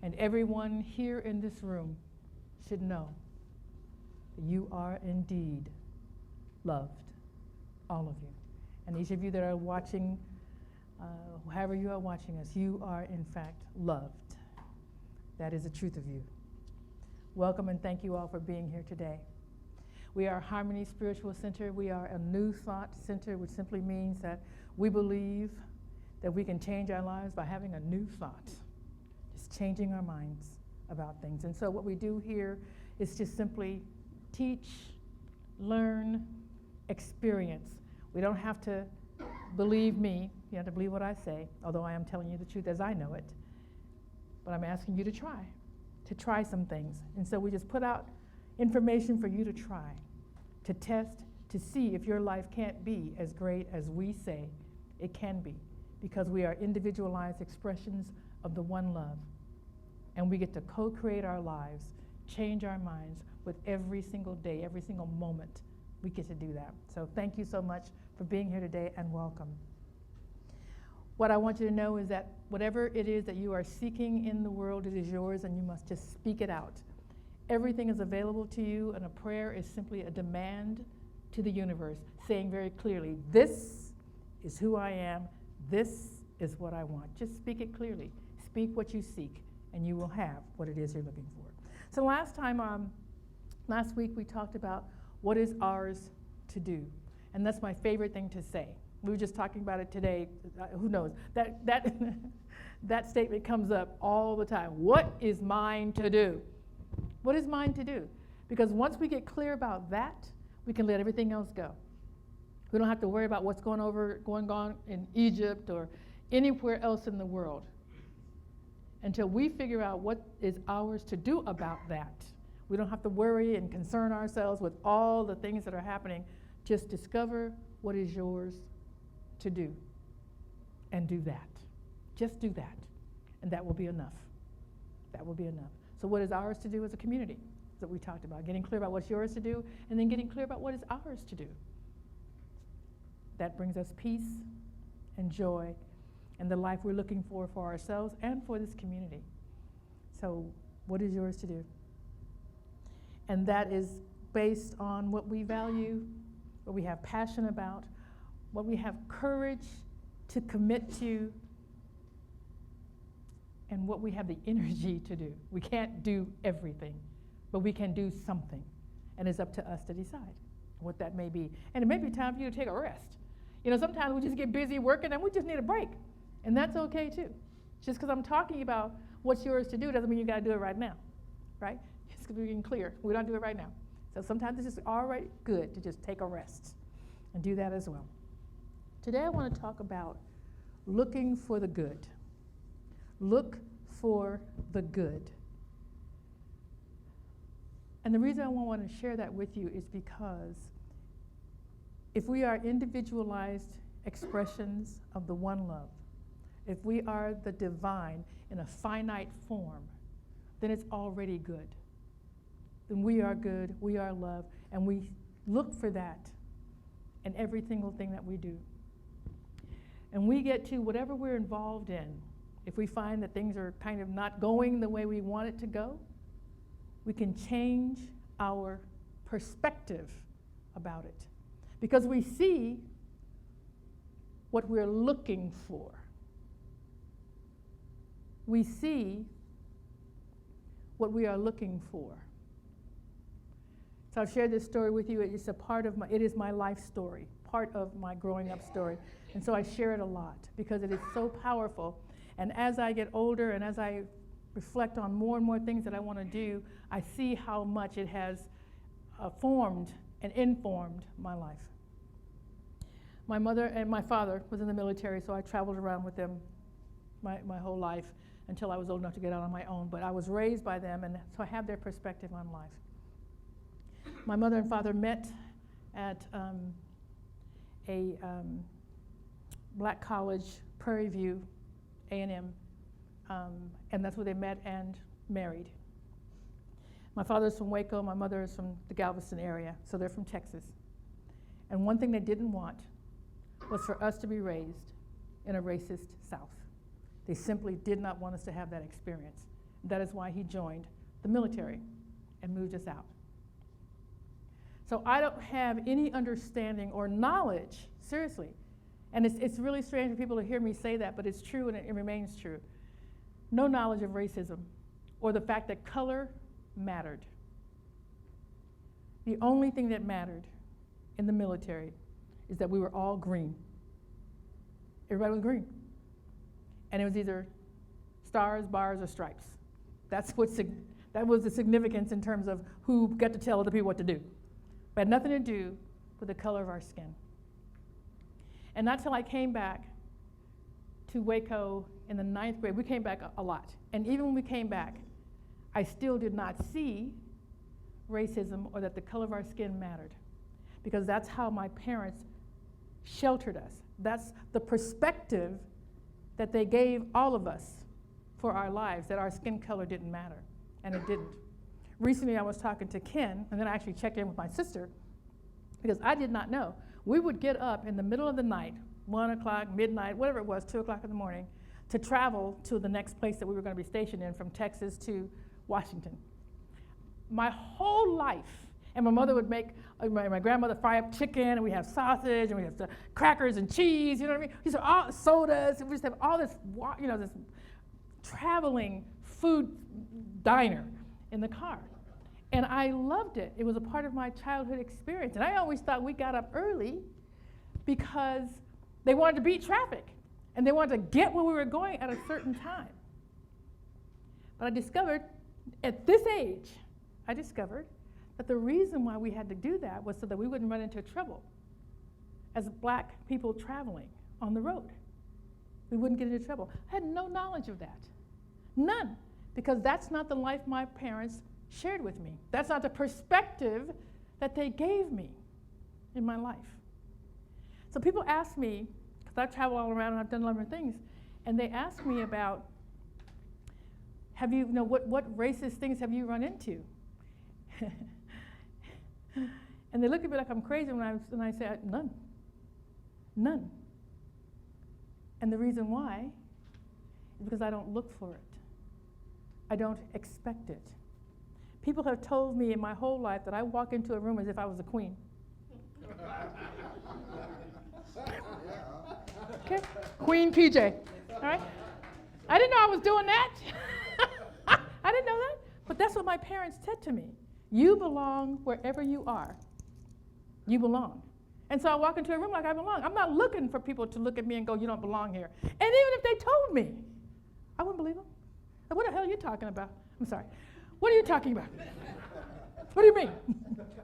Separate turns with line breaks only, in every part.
And everyone here in this room should know that you are indeed loved, all of you. And each of you that are watching, however you are watching us, you are in fact loved. That is the truth of you. Welcome and thank you all for being here today. We are Harmony Spiritual Center. We are a New Thought Center, which simply means that we believe that we can change our lives by having a new thought, just changing our minds about things. And so what we do here is just simply teach, learn, experience. We don't have to believe me. You have to believe what I say, although I am telling you the truth as I know it. But I'm asking you to try some things. And so we just put out information for you to try, to test, to see if your life can't be as great as we say it can be, because we are individualized expressions of the one love. And we get to co-create our lives, change our minds with every single day, every single moment. We get to do that. So thank you so much for being here today, and welcome. What I want you to know is that whatever it is that you are seeking in the world, it is yours, and you must just speak it out. Everything is available to you, and a prayer is simply a demand to the universe, saying very clearly, this is who I am, this is what I want. Just speak it clearly. Speak what you seek, and you will have what it is you're looking for. So last week we talked about what is ours to do, and that's my favorite thing to say. We were just talking about it today. Who knows? That statement comes up all the time. What is mine to do? What is mine to do? Because once we get clear about that, we can let everything else go. We don't have to worry about what's going on in Egypt or anywhere else in the world until we figure out what is ours to do about that. We don't have to worry and concern ourselves with all the things that are happening. Just discover what is yours to do and do that. Just do that, and that will be enough. That will be enough. So what is ours to do as a community that we talked about? Getting clear about what's yours to do, and then getting clear about what is ours to do. That brings us peace and joy and the life we're looking for ourselves and for this community. So what is yours to do? And that is based on what we value, what we have passion about, what we have courage to commit to, and what we have the energy to do. We can't do everything, but we can do something. And it's up to us to decide what that may be. And it may be time for you to take a rest. You know, sometimes we just get busy working and we just need a break. And that's okay too. Just because I'm talking about what's yours to do doesn't mean you got to do it right now, right? Just because we're getting clear. We don't do it right now. So sometimes it's just all right, good to just take a rest and do that as well. Today I want to talk about looking for the good. Look for the good. And the reason I want to share that with you is because if we are individualized expressions of the one love, if we are the divine in a finite form, then it's already good. Then we are good, we are love, and we look for that in every single thing that we do. And we get to whatever we're involved in. If we find that things are kind of not going the way we want it to go, we can change our perspective about it. Because we see what we're looking for. We see what we are looking for. So I've shared this story with you. It's a part of it is my life story, part of my growing up story. And so I share it a lot because it is so powerful. And as I get older and as I reflect on more and more things that I want to do, I see how much it has formed and informed my life. My mother and my father was in the military, so I traveled around with them my whole life until I was old enough to get out on my own. But I was raised by them, and so I have their perspective on life. My mother and father met at a black college, Prairie View, A&M, and that's where they met and married. My father's from Waco, my mother is from the Galveston area, so they're from Texas. And one thing they didn't want was for us to be raised in a racist South. They simply did not want us to have that experience. That is why he joined the military and moved us out. So I don't have any understanding or knowledge, seriously, and it's really strange for people to hear me say that, but it's true and it remains true. No knowledge of racism or the fact that color mattered. The only thing that mattered in the military is that we were all green. Everybody was green. And it was either stars, bars, or stripes. That was the significance in terms of who got to tell other people what to do. But it had nothing to do with the color of our skin. And not till I came back to Waco in the 9th grade, we came back a lot. And even when we came back, I still did not see racism or that the color of our skin mattered. Because that's how my parents sheltered us. That's the perspective that they gave all of us for our lives, that our skin color didn't matter. And it didn't. Recently I was talking to Ken, and then I actually checked in with my sister, because I did not know. We would get up in the middle of the night, 1 o'clock, midnight, whatever it was, 2 o'clock in the morning, to travel to the next place that we were going to be stationed in, from Texas to Washington. My whole life, and my mother would make, my grandmother fry up chicken, and we have sausage, and we have crackers and cheese, you know what I mean? These are all sodas, and we just have all this, this traveling food diner in the car. And I loved it. It was a part of my childhood experience. And I always thought we got up early because they wanted to beat traffic, and they wanted to get where we were going at a certain time. But I discovered, at this age, that the reason why we had to do that was so that we wouldn't run into trouble as black people traveling on the road. We wouldn't get into trouble. I had no knowledge of that. None. Because that's not the life my parents shared with me. That's not the perspective that they gave me in my life. So people ask me, because I travel all around and I've done a lot of things, and they ask me about, what racist things have you run into? And they look at me like I'm crazy when I say, none. None. And the reason why is because I don't look for it. I don't expect it. People have told me in my whole life that I walk into a room as if I was a queen. Okay? Queen Pjae. All right? I didn't know I was doing that. I didn't know that. But that's what my parents said to me. You belong wherever you are. You belong. And so I walk into a room like I belong. I'm not looking for people to look at me and go, you don't belong here. And even if they told me, I wouldn't believe them. What the hell are you talking about? I'm sorry. What are you talking about? What do you mean?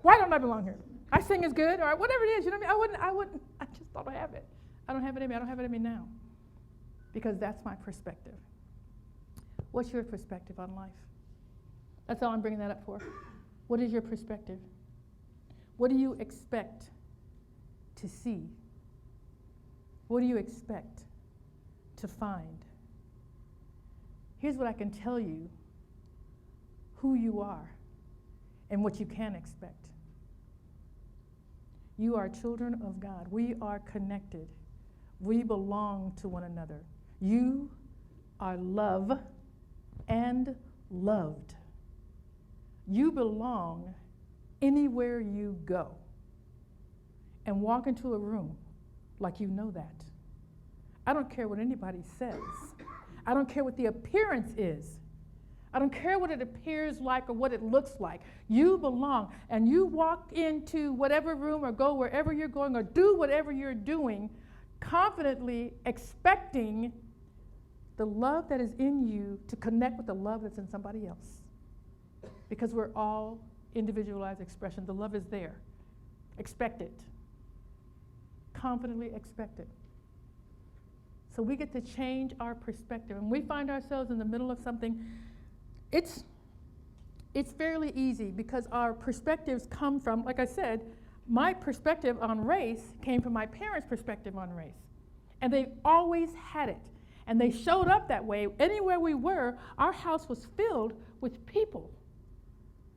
Why don't I belong here? I sing as good, or whatever it is, you know what I mean? I just don't have it. I don't have it in me. I don't have it in me now. Because that's my perspective. What's your perspective on life? That's all I'm bringing that up for. What is your perspective? What do you expect to see? What do you expect to find? Here's what I can tell you, who you are and what you can expect. You are children of God. We are connected. We belong to one another. You are love and loved. You belong anywhere you go. And walk into a room like you know that. I don't care what anybody says. I don't care what the appearance is. I don't care what it appears like or what it looks like. You belong, and you walk into whatever room or go wherever you're going or do whatever you're doing, confidently expecting the love that is in you to connect with the love that's in somebody else. Because we're all individualized expression. The love is there. Expect it. Confidently expect it. So we get to change our perspective. And we find ourselves in the middle of something. It's fairly easy because our perspectives come from, like I said, my perspective on race came from my parents' perspective on race. And they've always had it. And they showed up that way. Anywhere we were, our house was filled with people.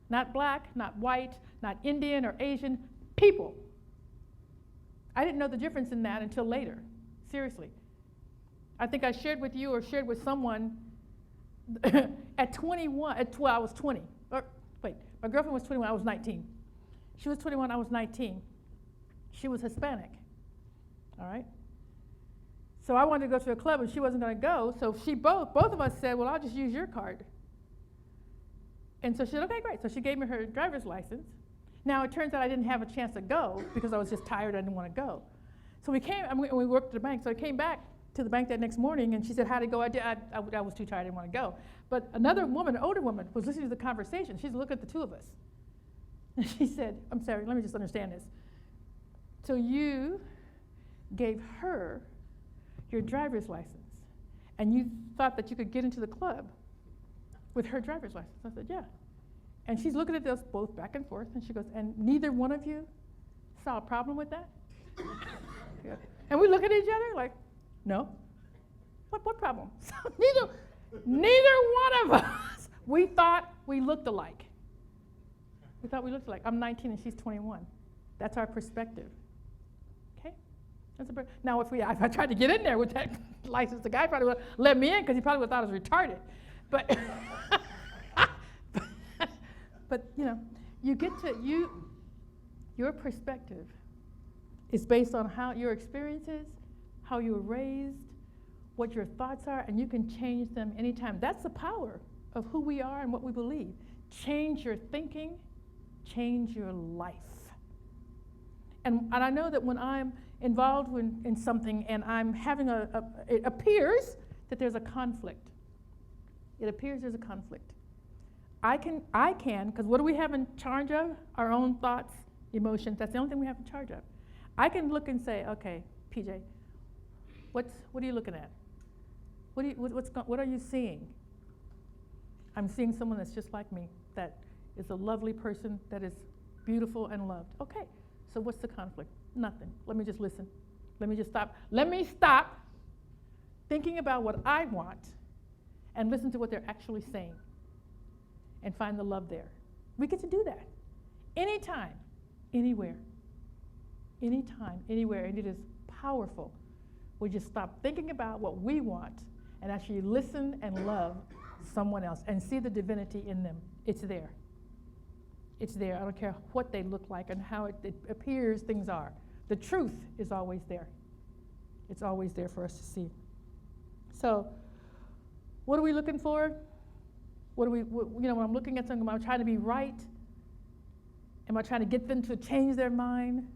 Not black, not white, not Indian or Asian, people. I didn't know the difference in that until later, seriously. I think I shared with you or shared with someone At 21, I was 20. Wait, my girlfriend was 21, I was 19. She was 21, I was 19. She was Hispanic, all right? So I wanted to go to a club, and she wasn't going to go, so both of us said, well, I'll just use your card. And so she said, okay, great. So she gave me her driver's license. Now, it turns out I didn't have a chance to go because I was just tired, I didn't want to go. So we worked at the bank, so I came back to the bank that next morning, and she said, how'd it go? I was too tired, I didn't want to go. But another woman, an older woman, was listening to the conversation. She's looking at the two of us. And she said, I'm sorry, let me just understand this. So you gave her your driver's license, and you thought that you could get into the club with her driver's license? I said, yeah. And she's looking at us both back and forth, and she goes, and neither one of you saw a problem with that? Yeah. And we look at each other like, no. What problem? So neither one of us, we thought we looked alike. We thought we looked alike. I'm 19 and she's 21. That's our perspective. Okay? Now, if I tried to get in there with that license, the guy probably would have let me in because he probably would have thought I was retarded. But, but your perspective is based on how your experiences, how you were raised, what your thoughts are, and you can change them anytime. That's the power of who we are and what we believe. Change your thinking, change your life. And I know that when I'm involved in something and I'm having it appears that there's a conflict. It appears there's a conflict. I can, because what do we have in charge of? Our own thoughts, emotions. That's the only thing we have in charge of. I can look and say, okay, PJ, what are you looking at? What are you seeing? I'm seeing someone that's just like me, that is a lovely person, that is beautiful and loved. Okay, so what's the conflict? Nothing. Let me just listen. Let me just stop. Let me stop thinking about what I want and listen to what they're actually saying and find the love there. We get to do that anytime, anywhere. Anytime, anywhere, and it is powerful. We just stop thinking about what we want and actually listen and love someone else and see the divinity in them. It's there. It's there. I don't care what they look like and how it appears things are. The truth is always there. It's always there for us to see. So, what are we looking for? When I'm looking at something, am I trying to be right? Am I trying to get them to change their mind?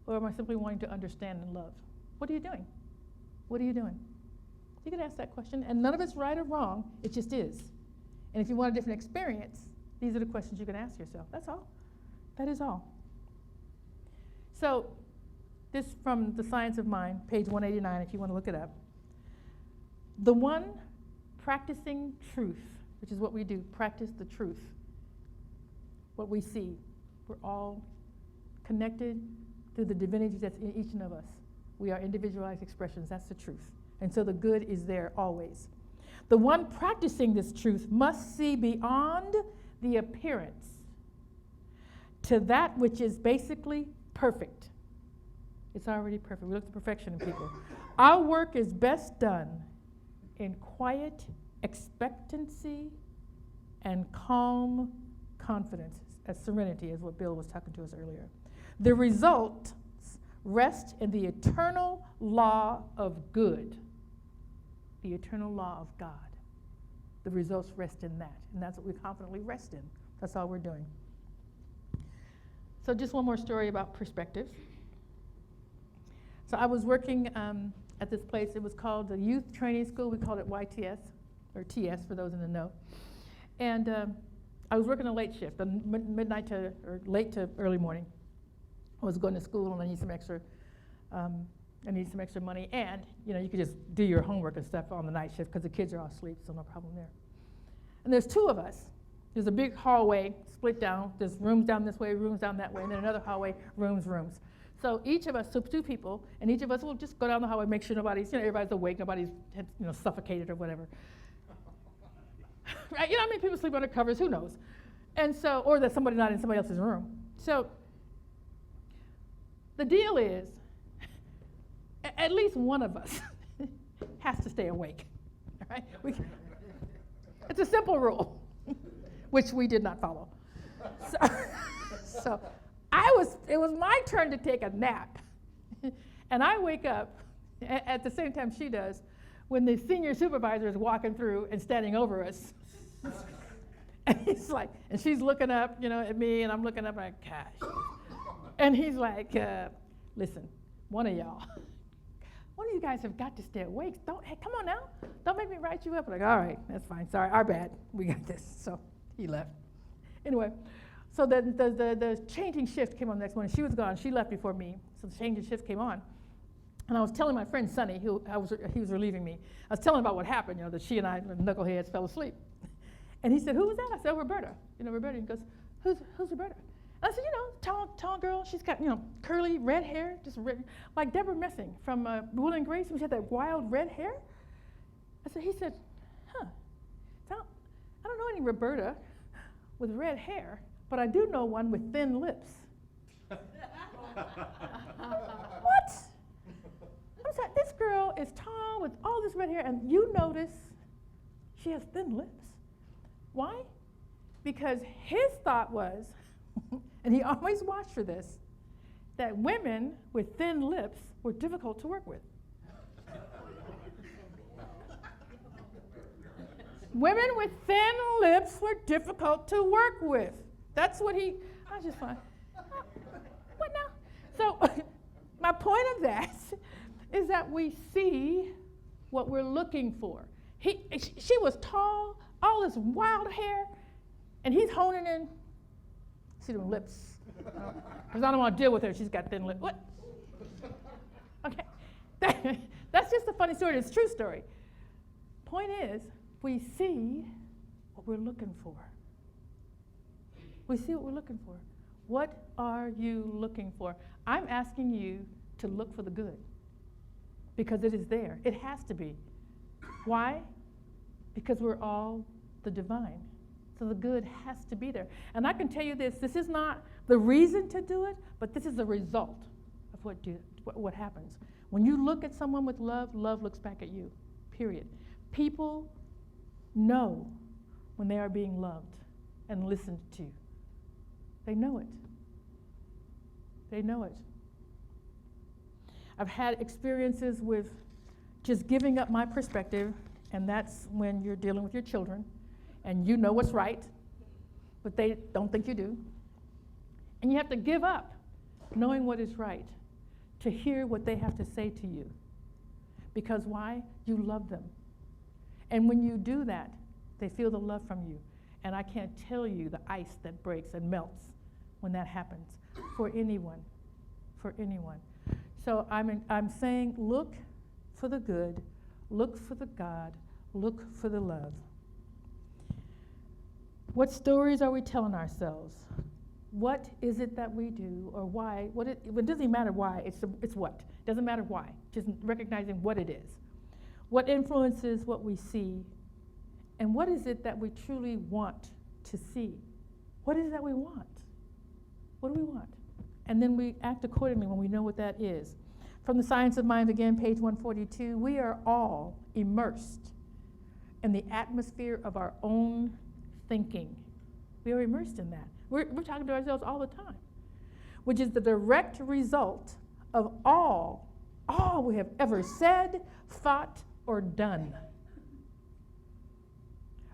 Or am I simply wanting to understand and love? What are you doing? What are you doing? You can ask that question, and none of it's right or wrong, it just is. And if you want a different experience, these are the questions you can ask yourself. That's all. That is all. So, this from The Science of Mind, page 189, if you want to look it up. The one practicing truth, which is what we do, practice the truth. What we see. We're all connected through the divinity that's in each one of us. We are individualized expressions. That's the truth. And so the good is there always. The one practicing this truth must see beyond the appearance to that which is basically perfect. It's already perfect. We look at perfection in people. Our work is best done in quiet expectancy and calm confidence, as serenity is what Bill was talking to us earlier. The results rest in the eternal law of good, the eternal law of God. The results rest in that, and that's what we confidently rest in. That's all we're doing. So just one more story about perspective. So I was working at this place. It was called the Youth Training School. We called it YTS, or TS for those in the know. And I was working a late shift, midnight to, or late to early morning. I was going to school and I need some extra money, and you could just do your homework and stuff on the night shift because the kids are all asleep, so no problem there. And there's two of us. There's a big hallway split down. There's rooms down this way, rooms down that way, and then another hallway, rooms. So each of us, so two people, and each of us will just go down the hallway, make sure nobody's, everybody's awake, nobody's suffocated or whatever. Right? How many people sleep under covers? Who knows? And so, or that somebody not in somebody else's room. So the deal is, at least one of us has to stay awake. All right? It's a simple rule, which we did not follow. So it was my turn to take a nap. And I wake up at the same time she does when the senior supervisor is walking through and standing over us. And he's like, and she's looking up, at me, and I'm looking up like, gosh. And he's like, listen, one of you guys have got to stay awake. Hey, come on now. Don't make me write you up. I'm like, all right, that's fine. Sorry, our bad. We got this. So he left. Anyway, so the changing shift came on the next morning. She was gone. She left before me. So the changing shift came on. And I was telling my friend Sonny, he was relieving me. I was telling about what happened, that she and I, knuckleheads, fell asleep. And he said, who was that? I said, Roberta. Roberta. He goes, who's Roberta? And I said, tall girl. She's got, curly red hair, just like Deborah Messing from Will and Grace, when she had that wild red hair. He said, I don't know any Roberta with red hair, but I do know one with thin lips. What? I'm sorry, this girl is tall with all this red hair, and you notice she has thin lips. Why? Because his thought was, and he always watched for this, that women with thin lips were difficult to work with. Women with thin lips were difficult to work with. That's what I was just like, what now? So my point of that is that we see what we're looking for. She was tall, all this wild hair, and he's honing in. See them lips. Because I don't want to deal with her. She's got thin lips. What? Okay. That's just a funny story. It's a true story. Point is, we see what we're looking for. We see what we're looking for. What are you looking for? I'm asking you to look for the good. Because it is there. It has to be. Why? Because we're all the divine. So the good has to be there. And I can tell you this is not the reason to do it, but this is the result of what happens. When you look at someone with love, love looks back at you, period. People know when they are being loved and listened to. They know it. They know it. I've had experiences with just giving up my perspective, and that's when you're dealing with your children, and you know what's right, but they don't think you do. And you have to give up knowing what is right to hear what they have to say to you. Because why? You love them. And when you do that, they feel the love from you. And I can't tell you the ice that breaks and melts when that happens for anyone. For anyone. So I'm saying, look for the good, look for the God, look for the love. What stories are we telling ourselves? What is it that we do, or why? It doesn't matter why, it's what. It doesn't matter why, just recognizing what it is. What influences what we see, and what is it that we truly want to see? What is it that we want? What do we want? And then we act accordingly when we know what that is. From the Science of Mind, again, page 142, we are all immersed in the atmosphere of our own thinking. We are immersed in that. We're talking to ourselves all the time, which is the direct result of all we have ever said, thought, or done.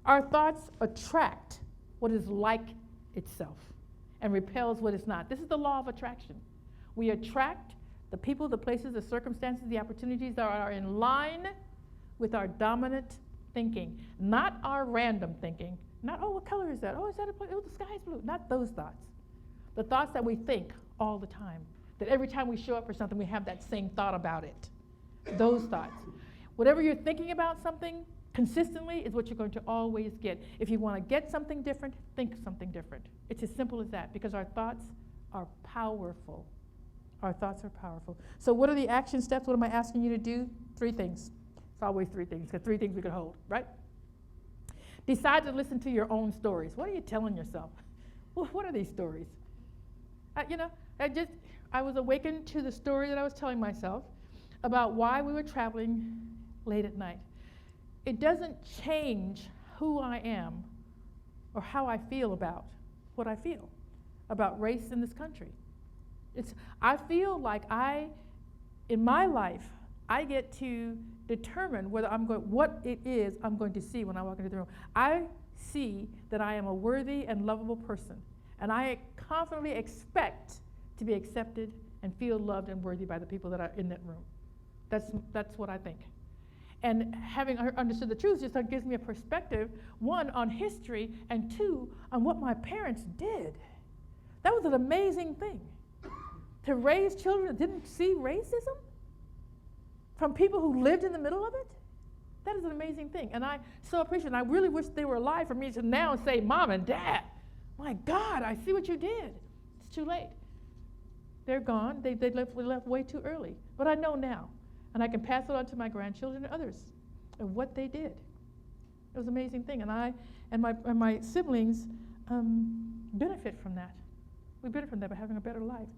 Our thoughts attract what is like itself and repels what is not. This is the law of attraction. We attract the people, the places, the circumstances, the opportunities that are in line with our dominant thinking, not our random thinking. Not, oh, what color is that? Oh, is that a blue? Oh, the sky is blue. Not those thoughts. The thoughts that we think all the time. That every time we show up for something, we have that same thought about it. Those thoughts. Whatever you're thinking about something consistently is what you're going to always get. If you want to get something different, think something different. It's as simple as that, because our thoughts are powerful. Our thoughts are powerful. So what are the action steps? What am I asking you to do? 3 things. It's always 3 things, because 3 things we could hold, right? Decide to listen to your own stories. What are you telling yourself? Well, what are these stories? I was awakened to the story that I was telling myself about why we were traveling late at night. It doesn't change who I am or how I feel about what I feel about race in this country. I feel like in my life, I get to determine what it is I'm going to see when I walk into the room. I see that I am a worthy and lovable person, and I confidently expect to be accepted and feel loved and worthy by the people that are in that room. That's what I think. And having understood the truth just gives me a perspective, one, on history, and two, on what my parents did. That was an amazing thing. To raise children that didn't see racism from people who lived in the middle of it, that is an amazing thing. And I so appreciate it. And I really wish they were alive for me to now say, Mom and Dad, my God, I see what you did. It's too late. They're gone. They left way too early. But I know now. And I can pass it on to my grandchildren and others of what they did. It was an amazing thing. And I and my siblings benefit from that. We benefit from that by having a better life.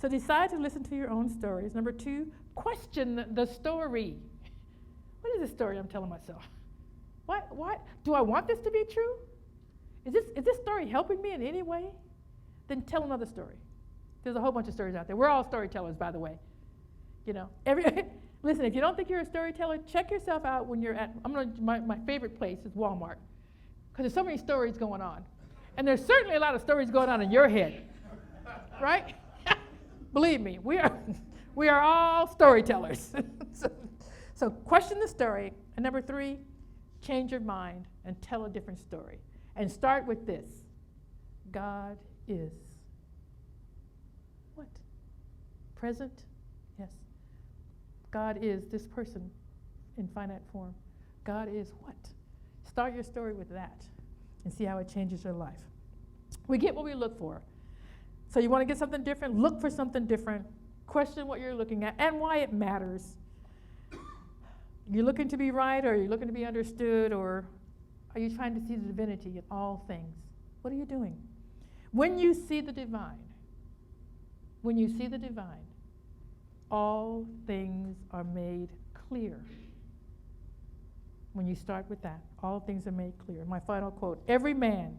So decide to listen to your own stories. Number two, question the story. What is this story I'm telling myself? What? Do I want this to be true? Is this story helping me in any way? Then tell another story. There's a whole bunch of stories out there. We're all storytellers, by the way. You know, listen, if you don't think you're a storyteller, check yourself out when you're at, my favorite place is Walmart, because there's so many stories going on. And there's certainly a lot of stories going on in your head, right? Believe me, we are all storytellers. So question the story. And number three, change your mind and tell a different story. And start with this: God is what? Present? Yes. God is this person in finite form. God is what? Start your story with that and see how it changes your life. We get what we look for. So you want to get something different? Look for something different. Question what you're looking at and why it matters. You're looking to be right, or are you looking to be understood, or are you trying to see the divinity in all things? What are you doing? When you see the divine, all things are made clear. When you start with that, all things are made clear. My final quote: every man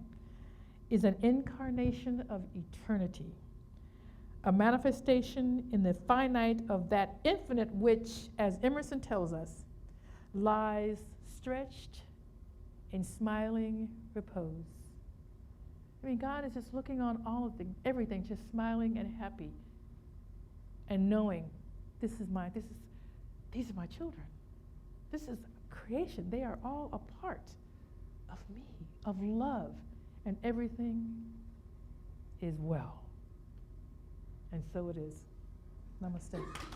is an incarnation of eternity, a manifestation in the finite of that infinite which, as Emerson tells us, lies stretched in smiling repose. I mean, God is just looking on all of things, everything, just smiling and happy, and knowing these are my children. This is creation. They are all a part of me, of love, and everything is well. And so it is. Namaste.